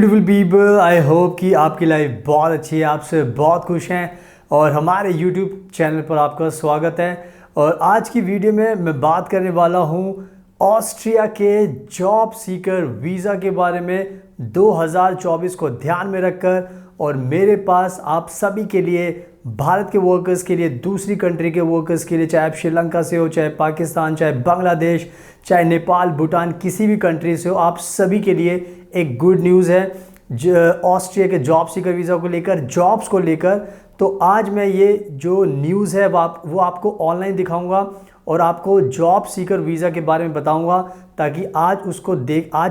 Beautiful people, I hope कि आपकी life बहुत अच्छी है, आपसे बहुत खुश हैं और हमारे यूट्यूब चैनल पर आपका स्वागत है। और आज की वीडियो में मैं बात करने वाला हूँ ऑस्ट्रिया के जॉब सीकर वीज़ा के बारे में 2024 को ध्यान में रखकर। और मेरे पास आप सभी के लिए, भारत के वर्कर्स के लिए, दूसरी कंट्री के वर्कर्स के लिए, चाहे आप श्रीलंका से हो, चाहे पाकिस्तान, चाहे बांग्लादेश, चाहे नेपाल, भूटान, किसी भी कंट्री से हो, आप सभी के लिए एक गुड न्यूज़ है ऑस्ट्रिया के जॉब सीकर वीज़ा को लेकर, जॉब्स को लेकर। तो आज मैं ये जो न्यूज़ है वो आपको ऑनलाइन दिखाऊंगा और आपको जॉब सीकर वीज़ा के बारे में बताऊंगा, ताकि आज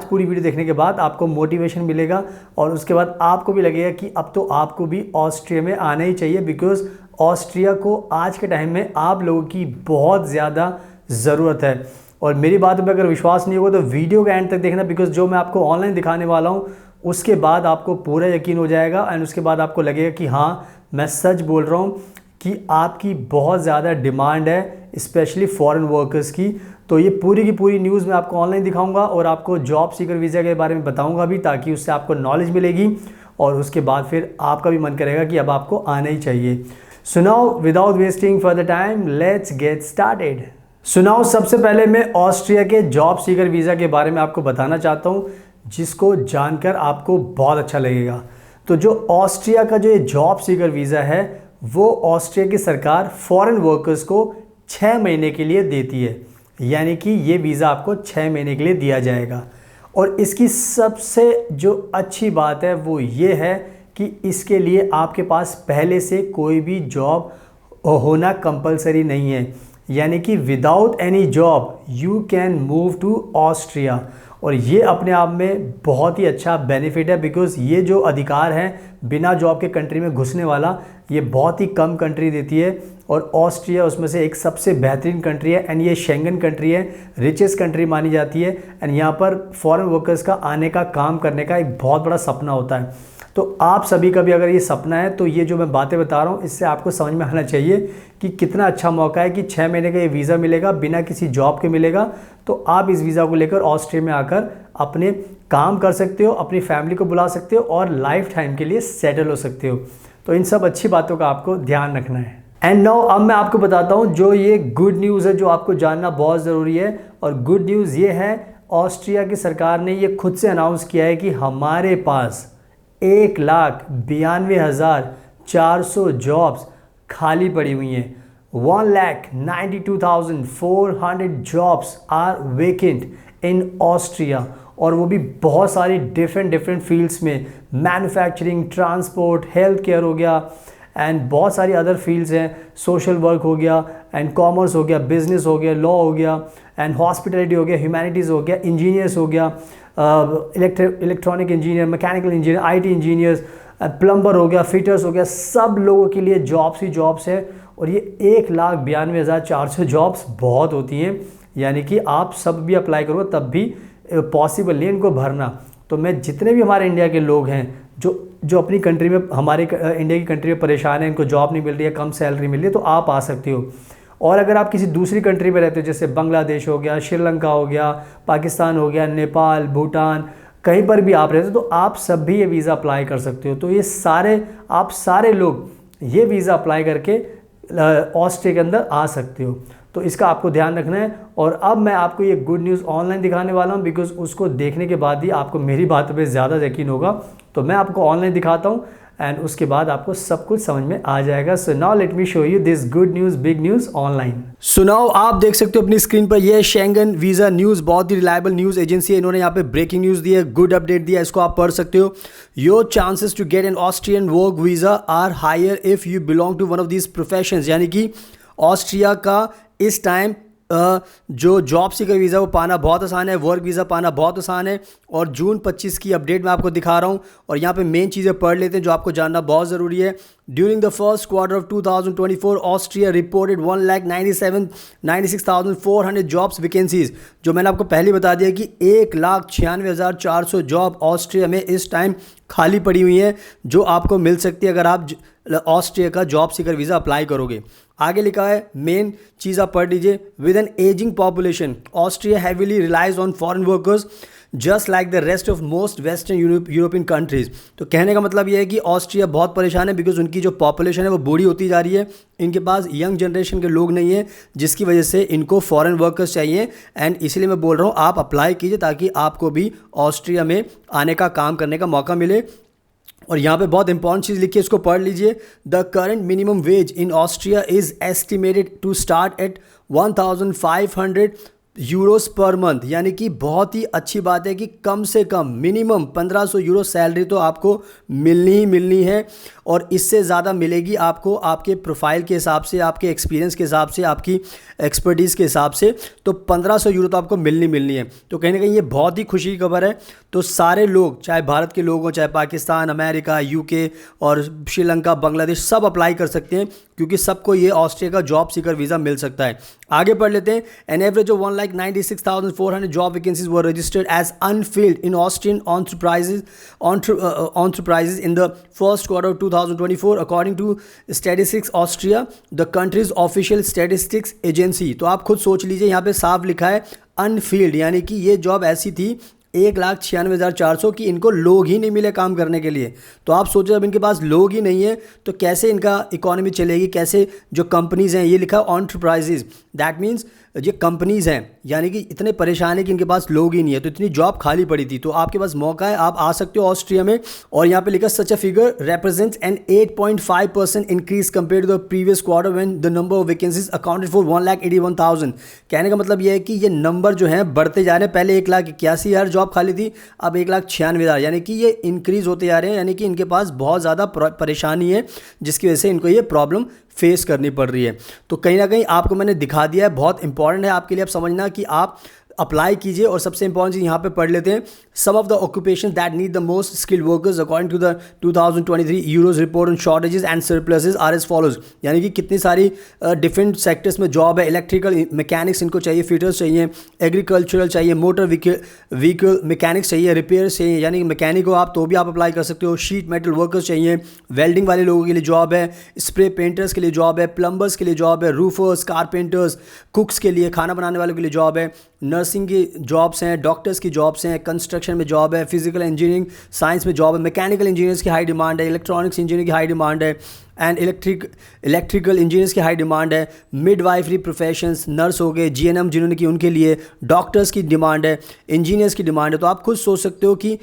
पूरी वीडियो देखने के बाद आपको मोटिवेशन मिलेगा और उसके बाद आपको भी लगेगा कि अब तो आपको भी ऑस्ट्रिया में आना ही चाहिए, बिकॉज़ ऑस्ट्रिया को आज के टाइम में आप लोगों की बहुत ज़्यादा ज़रूरत है। और मेरी बात पर अगर विश्वास नहीं होगा तो वीडियो का एंड तक देखना, बिकॉज़ जो मैं आपको ऑनलाइन दिखाने वाला हूँ उसके बाद आपको पूरा यकीन हो जाएगा एंड उसके बाद आपको लगेगा कि हाँ, मैं सच बोल रहा हूँ कि आपकी बहुत ज़्यादा डिमांड है, स्पेशली फॉरेन वर्कर्स की। तो ये पूरी की पूरी न्यूज़ मैं आपको ऑनलाइन दिखाऊंगा और आपको जॉब सीकर वीज़ा के बारे में बताऊंगा भी, ताकि उससे आपको नॉलेज मिलेगी और उसके बाद फिर आपका भी मन करेगा कि अब आपको आना ही चाहिए। So now without wasting further time, let's get started. So now सबसे पहले मैं ऑस्ट्रिया के जॉब सीकर वीज़ा के बारे में आपको बताना चाहता हूँ, जिसको जानकर आपको बहुत अच्छा लगेगा। तो जो ऑस्ट्रिया का जो ये जॉब सीकर वीज़ा है, वो ऑस्ट्रिया की सरकार फॉरेन वर्कर्स को 6 महीने के लिए देती है, यानी कि ये वीज़ा आपको 6 महीने के लिए दिया जाएगा। और इसकी सबसे जो अच्छी बात है वो ये है कि इसके लिए आपके पास पहले से कोई भी जॉब होना कंपलसरी नहीं है, यानी कि without any job you can move to Austria. और ये अपने आप में बहुत ही अच्छा बेनिफिट है, बिकॉज़ ये जो अधिकार है बिना जॉब के कंट्री में घुसने वाला, ये बहुत ही कम कंट्री देती है और ऑस्ट्रिया उसमें से एक सबसे बेहतरीन कंट्री है एंड ये शेंगन कंट्री है, रिचेस्ट कंट्री मानी जाती है एंड यहाँ पर फॉरेन वर्कर्स का आने का, काम करने का एक बहुत बड़ा सपना होता है। तो आप सभी का भी अगर ये सपना है तो ये जो मैं बातें बता रहा हूँ इससे आपको समझ में आना चाहिए कि कितना अच्छा मौका है कि 6 महीने का ये वीज़ा मिलेगा, बिना किसी जॉब के मिलेगा। तो आप इस वीज़ा को लेकर ऑस्ट्रिया में आकर अपने काम कर सकते हो, अपनी फैमिली को बुला सकते हो और लाइफ टाइम के लिए सेटल हो सकते हो। तो इन सब अच्छी बातों का आपको ध्यान रखना है। एंड नाउ अब मैं आपको बताता हूँ जो ये गुड न्यूज़ है, जो आपको जानना बहुत ज़रूरी है। और गुड न्यूज़ ये है, ऑस्ट्रिया की सरकार ने ये खुद से अनाउंस किया है कि हमारे पास 1,92,400 जॉब्स खाली पड़ी हुई हैं। 1,92,400 jobs are vacant in Austria, और वो भी बहुत सारी डिफरेंट फील्ड्स में, मैन्युफैक्चरिंग, ट्रांसपोर्ट, हेल्थ केयर हो गया एंड बहुत सारी अदर फील्ड्स हैं, सोशल वर्क हो गया एंड कॉमर्स हो गया, बिजनेस हो गया, लॉ हो गया एंड हॉस्पिटलिटी हो गया, ह्यूमैनिटीज़ हो गया, इंजीनियर्स हो गया, electronic engineer, mechanical engineer, IT engineers, plumber हो गया, फिटर्स हो गया, सब लोगों के लिए जॉब्स ही जॉब्स है। और ये 1,92,400 जॉब्स बहुत होती हैं, यानी कि आप सब भी अप्लाई करो तब भी पॉसिबल नहीं इनको भरना। तो मैं जितने भी हमारे इंडिया के लोग हैं जो अपनी कंट्री में, हमारे इंडिया की कंट्री में परेशान हैं, इनको जॉब नहीं मिल रही है, कम सैलरी मिल रही है, तो आप आ सकते हो। और अगर आप किसी दूसरी कंट्री में रहते हो, जैसे बांग्लादेश हो गया, श्रीलंका हो गया, पाकिस्तान हो गया, नेपाल, भूटान, कहीं पर भी आप रहते हो, तो आप सब भी ये वीज़ा अप्लाई कर सकते हो। तो ये आप सारे लोग ये वीज़ा अप्लाई करके ऑस्ट्रिया के अंदर आ सकते हो। तो इसका आपको ध्यान रखना है। और अब मैं आपको ये गुड न्यूज़ ऑनलाइन दिखाने वाला हूँ, बिकॉज़ उसको देखने के बाद ही आपको मेरी बात पे ज़्यादा यकीन होगा। तो मैं आपको ऑनलाइन दिखाता हूँ एंड उसके बाद आपको सब कुछ समझ में आ जाएगा। So now let me show you this good news, big news online. So now आप देख सकते हो अपनी स्क्रीन पर, ये शेंगन वीज़ा न्यूज़, बहुत ही रिलायबल न्यूज़ एजेंसी है। इन्होंने यहाँ पे ब्रेकिंग न्यूज़ दी है, गुड अपडेट दिया है, इसको आप पढ़ सकते हो। Your chances to get an Austrian work visa are higher if you belong to one of these professions, यानी कि ऑस्ट्रिया का इस टाइम जो जॉब सीकर वीज़ा वो पाना बहुत आसान है, वर्क वीज़ा पाना बहुत आसान है। और जून 25 की अपडेट मैं आपको दिखा रहा हूँ और यहाँ पे मेन चीज़ें पढ़ लेते हैं जो आपको जानना बहुत ज़रूरी है। During the first quarter of 2024 Austria reported 1,96,400 jobs vacancies, जो मैंने आपको पहले बता दिया कि 1,96,400 जॉब ऑस्ट्रिया में इस टाइम खाली पड़ी हुई हैं, जो आपको मिल सकती है अगर आप ऑस्ट्रिया का जॉब सीकर वीज़ा अप्लाई करोगे। आगे लिखा है, मेन चीज़ आप पढ़ लीजिए, with an ageing population Austria heavily relies on foreign workers just like the rest of most western European countries. तो कहने का मतलब ये है कि ऑस्ट्रिया बहुत परेशान है बिकॉज उनकी जो पॉपुलेशन है वो बूढ़ी होती जा रही है, इनके पास यंग जनरेशन के लोग नहीं हैं, जिसकी वजह से इनको फॉरेन वर्कर्स चाहिए। एंड इसीलिए मैं बोल रहा हूँ आप अप्लाई कीजिए ताकि आपको भी ऑस्ट्रिया में आने का काम करने का मौका मिले। और यहाँ पे बहुत इंपॉर्टेंट चीज़ लिखी है, इसको पढ़ लीजिए। The current minimum wage in Austria is estimated to start at 1500 euros per month, यानी कि बहुत ही अच्छी बात है कि कम से कम मिनिमम 1500 यूरो सैलरी तो आपको मिलनी ही मिलनी है। और इससे ज़्यादा मिलेगी आपको आपके प्रोफाइल के हिसाब से, आपके एक्सपीरियंस के हिसाब से, आपकी एक्सपर्टीज़ के हिसाब से। तो 1500 यूरो तो आपको मिलनी है। तो कहीं ना कहीं ये बहुत ही खुशी की खबर है। तो सारे लोग, चाहे भारत के लोग हों, चाहे पाकिस्तान, अमेरिका, यूके और श्रीलंका, बांग्लादेश, सब अप्लाई कर सकते हैं क्योंकि सबको ये ऑस्ट्रिया का जॉब सीकर वीज़ा मिल सकता है। आगे पढ़ लेते हैं। An average of 1,96,400 job vacancies were registered as unfilled in Austrian enterprises in the first quarter of 2024 according to Statistics Austria, the country's official statistics agency। तो आप खुद सोच लीजिए, यहाँ पे साफ लिखा है अनफिल्ड, यानी कि ये जॉब ऐसी थी 1,96,400 की इनको लोग ही नहीं मिले काम करने के लिए। तो आप सोचो जब इनके पास लोग ही नहीं है तो कैसे इनका इकोनॉमी चलेगी, कैसे जो कंपनीज़ हैं, ये लिखा एंटरप्राइजेज, दैट मीन्स ये कंपनीज़ हैं, यानी कि इतने परेशान है कि इनके पास लोग ही नहीं है, तो इतनी जॉब खाली पड़ी थी। तो आपके पास मौका है, आप आ सकते हो ऑस्ट्रिया में। और यहाँ पे लिखा such a figure represents an 8.5% increase compared to the previous quarter when the number of vacancies accounted for 1,81,000। कहने का मतलब ये है कि ये नंबर जो है बढ़ते जा रहे हैं। पहले 1,81,000 जॉब खाली थी, अब 1,96,000, यानी कि ये इंक्रीज़ होते जा रहे हैं, यानी कि इनके पास बहुत ज़्यादा परेशानी है जिसकी वजह से इनको ये प्रॉब्लम फेस करनी पड़ रही है। तो कहीं ना कहीं आपको मैंने दिखा दिया है, बहुत इंपॉर्टेंट है आपके लिए अब समझना कि आप अप्लाई कीजिए। और सबसे इंपॉर्टेंट चीज़ यहाँ पे पढ़ लेते हैं, some of the occupation that need the most skilled workers according to the 2023 EURES report on shortages and surpluses are as follows. यानी कि कितनी सारी डिफरेंट सेक्टर्स में जॉब है। इलेक्ट्रिकल मैकेनिक्स इनको चाहिए, फिटर्स चाहिए, एग्रीकल्चरल चाहिए, मोटर व्हीकल मैकेनिक्स चाहिए, रिपेयर्स चाहिए, यानी कि मैकेनिक हो आप तो भी आप अप्लाई कर सकते हो। शीट मेटल वर्कर्स चाहिए, वेल्डिंग वाले लोगों के लिए जॉब है, स्प्रे पेंटर्स के लिए जॉब है, प्लम्बर्स के लिए जॉब है, रूफर्स, कारपेंटर्स, कुक्स के लिए, खाना बनाने वालों के लिए जॉब है, नर्सिंग की जॉब्स हैं, डॉक्टर्स की जॉब्स हैं, कंस्ट्रक्शन में जॉब है, फिजिकल इंजीनियरिंग साइंस में जॉब है, मैकेनिकल इंजीनियर्स की हाई डिमांड है, इलेक्ट्रॉनिक्स इंजीनियर की हाई डिमांड है, एंड इलेक्ट्रिकल इंजीनियर्स की हाई डिमांड है, मिडवाइफरी प्रोफेशंस, नर्स हो गए, जीएनएम जिन्होंने की उनके लिए, डॉक्टर्स की डिमांड है, इंजीनियर्स की डिमांड है। तो आप खुद सोच सकते हो कि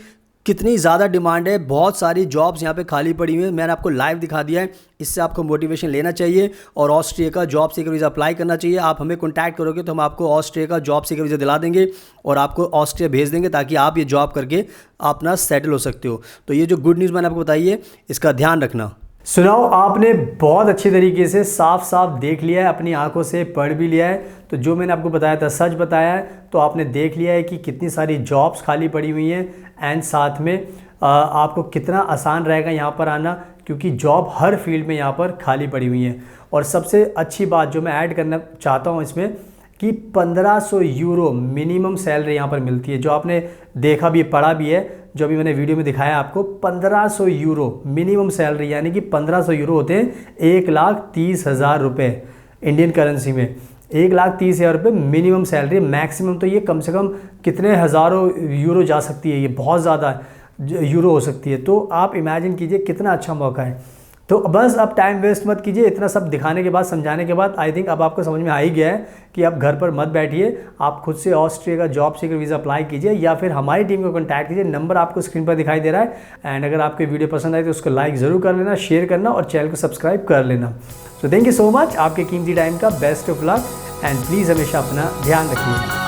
कितनी ज़्यादा डिमांड है, बहुत सारी जॉब्स यहाँ पे खाली पड़ी हुई हैं। मैंने आपको लाइव दिखा दिया है, इससे आपको मोटिवेशन लेना चाहिए और ऑस्ट्रिया का जॉब सीकर वीज़ा अप्लाई करना चाहिए। आप हमें कॉन्टैक्ट करोगे तो हम आपको ऑस्ट्रिया का जॉब सीकर वीज़ा दिला देंगे और आपको ऑस्ट्रिया भेज देंगे ताकि आप ये जॉब करके अपना सेटल हो सकते हो। तो ये जो गुड न्यूज़ मैंने आपको बताई है, इसका ध्यान रखना। सुनाओ, आपने बहुत अच्छी तरीके से साफ साफ देख लिया है, अपनी आंखों से पढ़ भी लिया है। तो जो मैंने आपको बताया था सच बताया है। तो आपने देख लिया है कि कितनी सारी जॉब्स खाली पड़ी हुई हैं एंड साथ में आपको कितना आसान रहेगा यहाँ पर आना, क्योंकि जॉब हर फील्ड में यहाँ पर खाली पड़ी हुई है। और सबसे अच्छी बात जो मैं ऐड करना चाहता हूँ इसमें कि 1500 यूरो मिनिमम सैलरी यहाँ पर मिलती है, जो आपने देखा भी, पढ़ा भी है, जो अभी मैंने वीडियो में दिखाया आपको। 1500 यूरो मिनिमम सैलरी, यानी कि 1500 यूरो होते हैं 1,30,000 रुपये इंडियन करेंसी में। 1,30,000 रुपये मिनिमम सैलरी, मैक्सिमम तो ये कम से कम कितने हज़ारों यूरो जा सकती है, ये बहुत ज़्यादा यूरो हो सकती है। तो आप इमेजिन कीजिए कितना अच्छा मौका है। तो बस अब टाइम वेस्ट मत कीजिए, इतना सब दिखाने के बाद, समझाने के बाद आई थिंक अब आपको समझ में आ ही गया है कि आप घर पर मत बैठिए, आप खुद से ऑस्ट्रिया का जॉब सीकर वीज़ा अप्लाई कीजिए या फिर हमारी टीम को कॉन्टैक्ट कीजिए। नंबर आपको स्क्रीन पर दिखाई दे रहा है। एंड अगर आपको वीडियो पसंद आए तो उसको लाइक ज़रूर कर लेना, शेयर करना और चैनल को सब्सक्राइब कर लेना। So thank you so much, आपके कीमती टाइम का best of luck and please हमेशा अपना ध्यान रखिए।